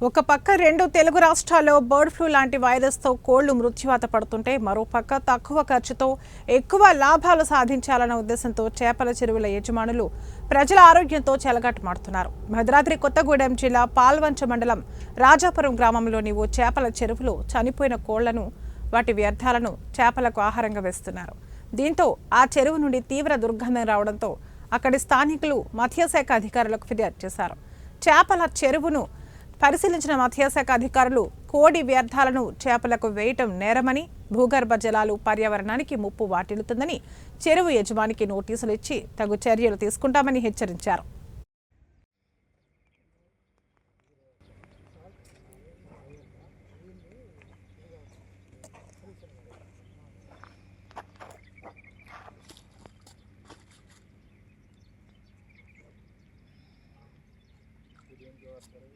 ఒక పక్క రెండు తెలుగు రాష్ట్రాల్లో బర్డ్ ఫ్లూ లాంటి వైరస్తో కోళ్లు మృత్యువాత పడుతుంటే మరోపక్క తక్కువ ఖర్చుతో ఎక్కువ లాభాలు సాధించాలన్న ఉద్దేశంతో చేపల చెరువుల యజమానులు ప్రజల ఆరోగ్యంతో చెలగాటమాడుతున్నారు. భద్రాద్రి కొత్తగూడెం జిల్లా పాల్వంచ మండలం రాజాపురం గ్రామంలోని ఓ చేపల చెరువులో చనిపోయిన కోళ్లను, వాటి వ్యర్థాలను చేపలకు ఆహారంగా వేస్తున్నారు. దీంతో ఆ చెరువు నుండి తీవ్ర దుర్గంధం రావడంతో అక్కడి స్థానికులు మత్స్యశాఖ అధికారులకు ఫిర్యాదు చేశారు. చేపల చెరువును పరిశీలించిన మత్స్యశాఖ అధికారులు కోడి వ్యర్థాలను చేపలకు వేయటం నేరమని, భూగర్భ జలాలు పర్యావరణానికి ముప్పు వాటిల్లుతుందని చెరువు యజమానికి నోటీసులు ఇచ్చి తగు చర్యలు తీసుకుంటామని హెచ్చరించారు. Gracias.